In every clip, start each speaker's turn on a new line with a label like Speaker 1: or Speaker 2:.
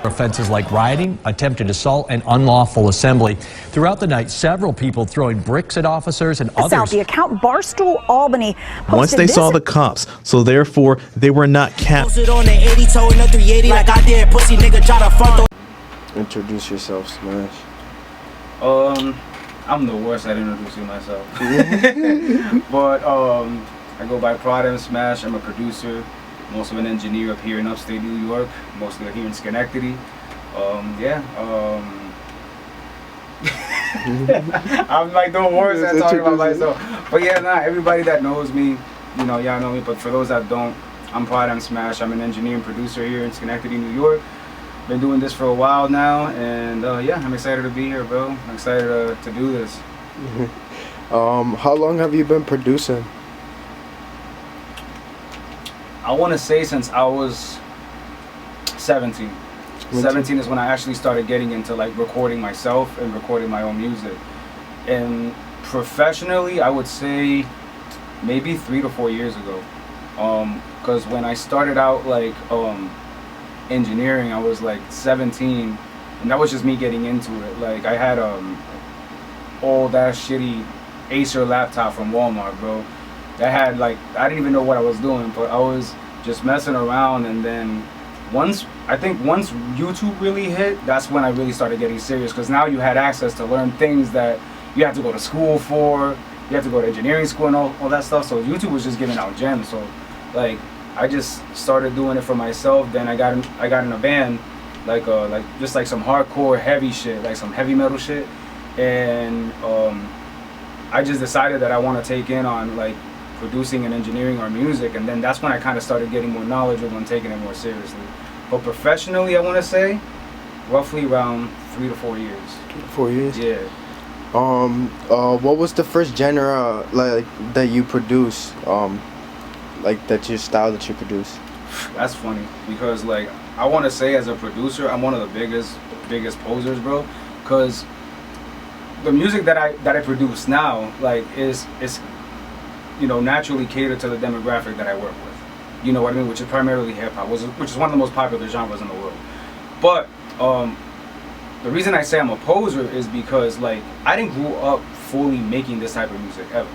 Speaker 1: Offenses like rioting, attempted assault, and unlawful assembly. Throughout the night, several people throwing bricks at officers and others.
Speaker 2: South, the account Barstool Albany
Speaker 3: once they saw the cops, so therefore they were not capped.
Speaker 4: Introduce yourself, Smash.
Speaker 5: I'm the worst at introducing myself. But I go by Prodmsmash. I'm a producer. I'm also an engineer up here in upstate New York, mostly here in Schenectady. I'm like the worst at talking about myself. But yeah, everybody that knows me, you know, y'all know me. But for those that don't, I'm Prodmsmash. I'm an engineer and producer here in Schenectady, New York. Been doing this for a while now, and yeah, I'm excited to be here, bro. I'm excited to do this.
Speaker 4: How long have you been producing?
Speaker 5: I want to say since I was 17. 17 is when I actually started getting into like recording myself and recording my own music. And professionally, I would say maybe 3 to 4 years ago. Because when I started out like engineering, I was like 17, and that was just me getting into it. Like I had old ass shitty Acer laptop from Walmart, bro. That had like, I didn't even know what I was doing, but I was just messing around. And then once YouTube really hit, that's when I really started getting serious, because now you had access to learn things that you had to go to school for. You had to go to engineering school and all that stuff. So YouTube was just giving out gems. So like I just started doing it for myself. Then I got in a band, like just like some hardcore heavy shit, like some heavy metal shit. And I just decided that I want to take in on like producing and engineering our music, and then that's when I kind of started getting more knowledgeable and taking it more seriously. But professionally, I want to say roughly around 3 to 4 years.
Speaker 4: 4 years?
Speaker 5: Yeah.
Speaker 4: What was the first genre like that you produce? Like that your style that you produce?
Speaker 5: That's funny, because like I want to say as a producer, I'm one of the biggest posers, bro. Because the music that I produce now, like is you know, naturally catered to the demographic that I work with. You know what I mean? Which is primarily hip hop, which is one of the most popular genres in the world. But the reason I say I'm a poser is because like I didn't grow up fully making this type of music ever.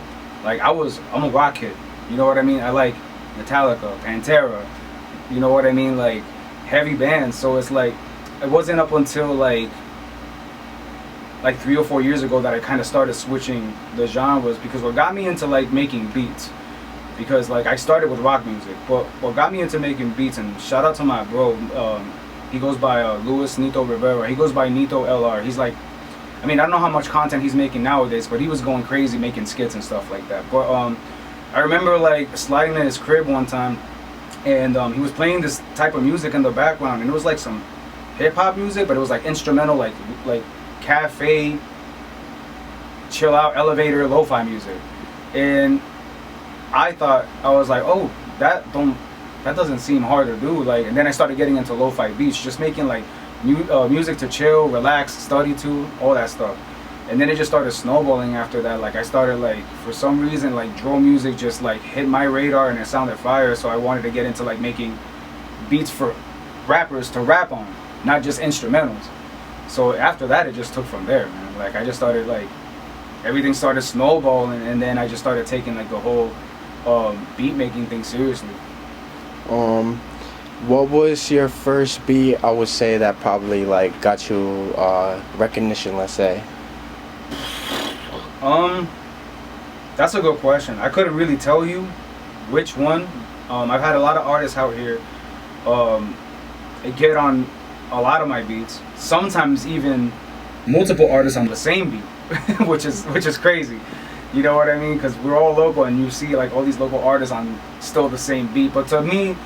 Speaker 5: Like I'm a rock kid. You know what I mean? I like Metallica, Pantera. You know what I mean? Like heavy bands. So it's like it wasn't up until like 3 or 4 years ago that I kind of started switching the genres, because what got me into like making beats, because like I started with rock music, but what got me into making beats, and shout out to my bro, he goes by Luis Nito Rivera. He goes by Nito LR. He's like, I mean, I don't know how much content he's making nowadays, but he was going crazy making skits and stuff like that. But I remember like sliding in his crib one time, and he was playing this type of music in the background, and it was like some hip hop music, but it was like instrumental, like cafe, chill out, elevator, lo-fi music. And I was like, oh, that doesn't seem hard to do. Like, and then I started getting into lo-fi beats, just making like music to chill, relax, study to, all that stuff. And then it just started snowballing after that. Like I started like, for some reason, like drill music just like hit my radar and it sounded fire. So I wanted to get into like making beats for rappers to rap on, not just instrumentals. So after that, it just took from there, man. Like I just started like, everything started snowballing, and then I just started taking like the whole beat making thing seriously.
Speaker 4: What was your first beat, I would say, that probably like got you recognition, let's say?
Speaker 5: That's a good question. I couldn't really tell you which one. I've had a lot of artists out here get on a lot of my beats, sometimes even multiple artists on the same beat, which is crazy. You know what I mean? Because we're all local, and you see like all these local artists on still the same beat. But to me,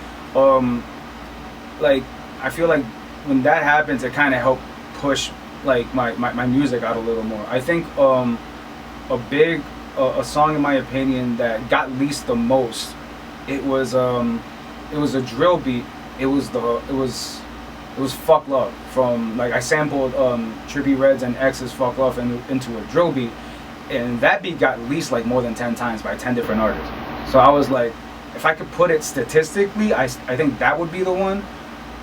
Speaker 5: like I feel like when that happens, it kind of helped push like my music out a little more. I think a song in my opinion that got leased the most, it was a drill beat. It was Fuck Love from, like, I sampled Trippie Redd's and X's Fuck Love into a drill beat, and that beat got leased like more than 10 times by 10 different artists. So I was like, if I could put it statistically, I think that would be the one.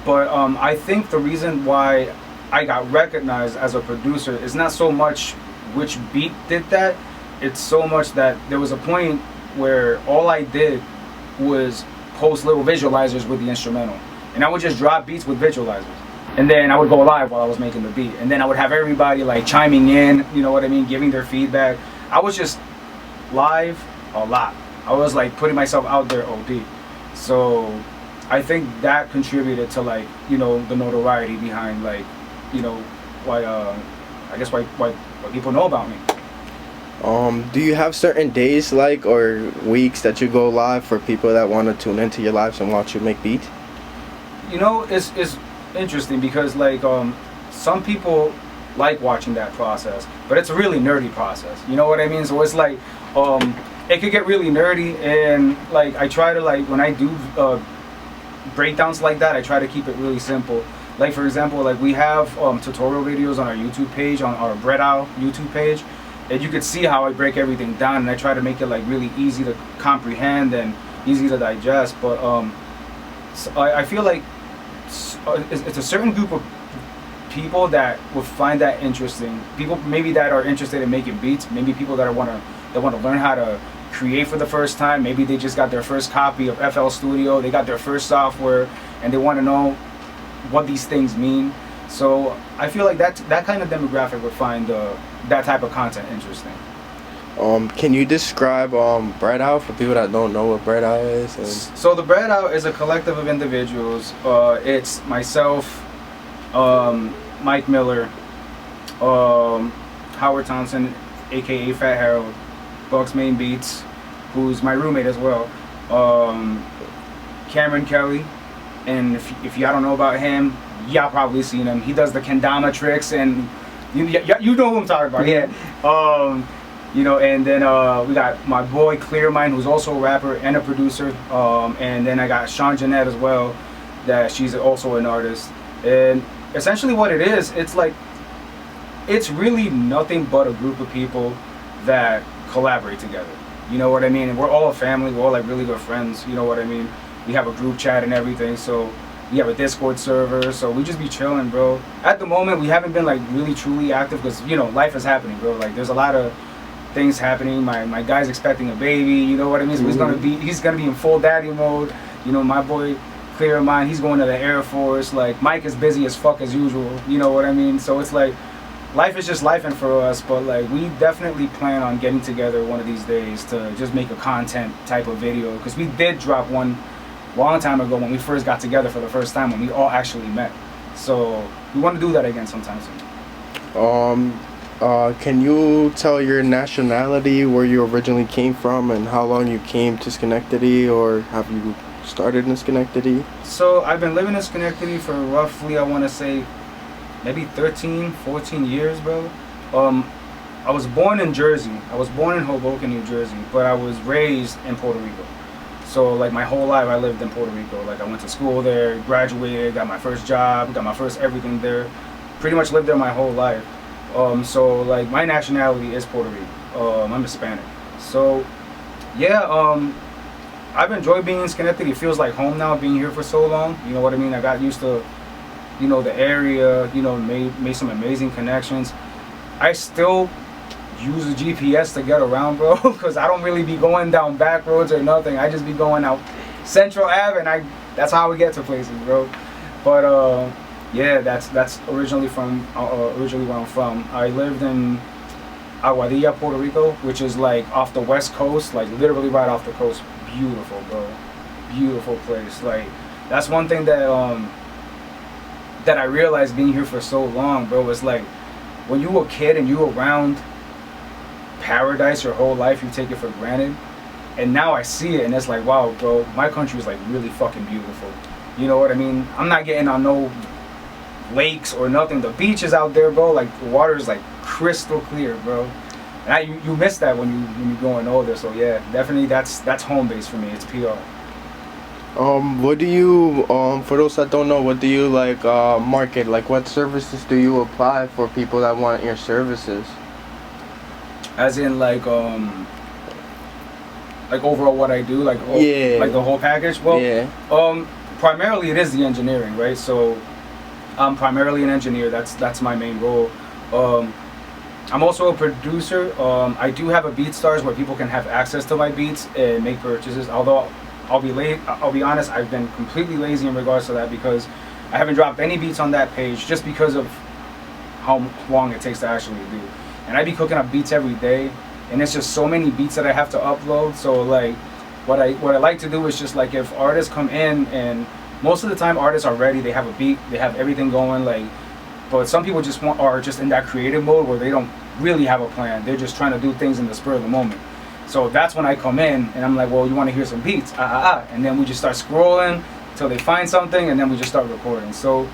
Speaker 5: But I think the reason why I got recognized as a producer is not so much which beat did that. It's so much that there was a point where all I did was post little visualizers with the instrumental, and I would just drop beats with visualizers, and then I would go live while I was making the beat, and then I would have everybody like chiming in, you know what I mean, giving their feedback. I was just live a lot. I was like putting myself out there OD. So I think that contributed to, like, you know, the notoriety behind, like, you know, why I guess why people know about me.
Speaker 4: Do you have certain days, like, or weeks that you go live for people that want to tune into your lives and watch you make beats?
Speaker 5: You know, it's interesting because, like, some people like watching that process, but it's a really nerdy process. You know what I mean? So it's like, it could get really nerdy, and like I try to, like, when I do breakdowns like that, I try to keep it really simple. Like, for example, like we have tutorial videos on our YouTube page, on our Bread Owl YouTube page, and you could see how I break everything down, and I try to make it like really easy to comprehend and easy to digest. But so I feel like it's a certain group of people that will find that interesting. People maybe that are interested in making beats, maybe people that want to learn how to create for the first time. Maybe they just got their first copy of FL Studio, they got their first software, and they want to know what these things mean. So I feel like that kind of demographic would find that type of content interesting.
Speaker 4: Can you describe Bread Owl for people that don't know what Bread Owl is?
Speaker 5: So the Bread Owl is a collective of individuals. It's myself, Mike Miller, Howard Thompson, aka Fat Harold, Bucks Main Beats, who's my roommate as well, Cameron Kelly, and if y'all don't know about him, y'all probably seen him. He does the kendama tricks, and you know who I'm talking about. Yeah. You know, and then we got my boy Clearmind, who's also a rapper and a producer, and then I got Sean Jeanette as well, that she's also an artist. And essentially what it is, it's like, it's really nothing but a group of people that collaborate together. You know what I mean? And we're all a family, we're all like really good friends, you know what I mean? We have a group chat and everything, so we have a Discord server, so we just be chilling, bro. At the moment, we haven't been like really truly active because, you know, life is happening, bro. Like, there's a lot of things happening. My guy's expecting a baby, you know what I mean? So he's gonna be in full daddy mode. You know, my boy Clear Mind, he's going to the Air Force. Like, Mike is busy as fuck as usual, you know what I mean? So it's like, life is just lifing for us, but like, we definitely plan on getting together one of these days to just make a content type of video, because we did drop one long time ago when we first got together for the first time, when we all actually met. So we want to do that again sometime soon.
Speaker 4: Can you tell your nationality, where you originally came from, and how long you came to Schenectady, or have you started in Schenectady?
Speaker 5: So I've been living in Schenectady for roughly, I want to say, maybe 13, 14 years, bro. I was born in Jersey. I was born in Hoboken, New Jersey, but I was raised in Puerto Rico. So like my whole life I lived in Puerto Rico. Like, I went to school there, graduated, got my first job, got my first everything there. Pretty much lived there my whole life. So like, my nationality is Puerto Rico. I'm Hispanic. So yeah, I've enjoyed being in Schenectady. It feels like home now, being here for so long. You know what I mean? I got used to, you know, the area, you know, made some amazing connections. I still use a GPS to get around, bro, because I don't really be going down back roads or nothing. I just be going out Central Ave, and that's how we get to places, bro. But yeah, that's originally where I'm from. I lived in Aguadilla, Puerto Rico, which is like off the west coast, like literally right off the coast. Beautiful, bro. Beautiful place. Like, that's one thing that that I realized being here for so long, bro, was like, when you were a kid and you were around paradise your whole life, you take it for granted. And now I see it, and it's like, wow, bro, my country is like really fucking beautiful. You know what I mean? I'm not getting on no lakes or nothing. The beach is out there, bro. Like, the water is like crystal clear, bro. And you miss that when you go and older. So yeah, definitely that's home base for me. It's PR.
Speaker 4: What do you, for those that don't know, what do you like market? Like, what services do you apply for people that want your services?
Speaker 5: As in, like overall what I do, like,
Speaker 4: yeah,
Speaker 5: like the whole package. Well,
Speaker 4: yeah.
Speaker 5: primarily it is the engineering, right? So I'm primarily an engineer. That's my main role. I'm also a producer. I do have a BeatStars where people can have access to my beats and make purchases. Although I'll be honest, I've been completely lazy in regards to that because I haven't dropped any beats on that page just because of how long it takes to actually do. And I be cooking up beats every day, and it's just so many beats that I have to upload. So like, what I like to do is just like if artists come in, and most of the time artists are ready, they have a beat, they have everything going, like. But some people just are just in that creative mode where they don't really have a plan. They're just trying to do things in the spur of the moment. So that's when I come in and I'm like, well, you want to hear some beats? And then we just start scrolling till they find something, and then we just start recording. So,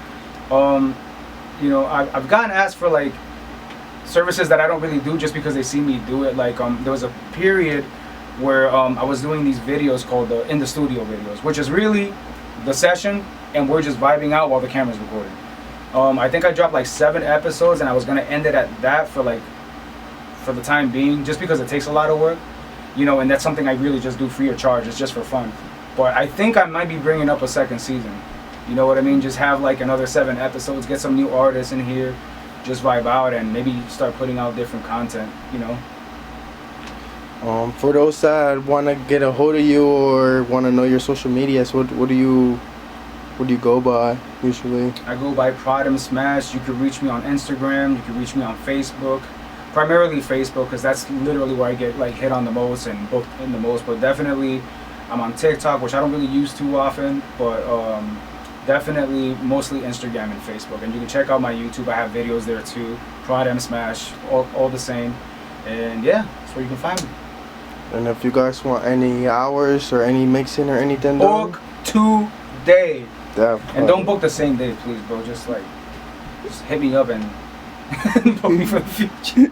Speaker 5: you know, I've gotten asked for like services that I don't really do just because they see me do it. Like there was a period where I was doing these videos called the in the studio videos, which is really the session and we're just vibing out while the camera's recording. I think I dropped like 7 episodes, and I was gonna end it at that for the time being, just because it takes a lot of work, you know, and that's something I really just do free of charge. It's just for fun. But I think I might be bringing up a second season. You know what I mean? Just have like another 7 episodes, get some new artists in here, just vibe out, and maybe start putting out different content, you know.
Speaker 4: For those that want to get a hold of you or want to know your social medias, what do you go by usually?
Speaker 5: I go by Prodmsmash. You can reach me on Instagram. You can reach me on Facebook. Primarily Facebook, because that's literally where I get like hit on the most and booked in the most. But definitely, I'm on TikTok, which I don't really use too often. But definitely, mostly Instagram and Facebook. And you can check out my YouTube. I have videos there too. Prodmsmash, all the same. And yeah, that's where you can find me.
Speaker 4: And if you guys want any hours or any mixing or anything done,
Speaker 5: Book today.
Speaker 4: yeah,
Speaker 5: And don't book the same day, please, bro. Just hit me up and book me for the future.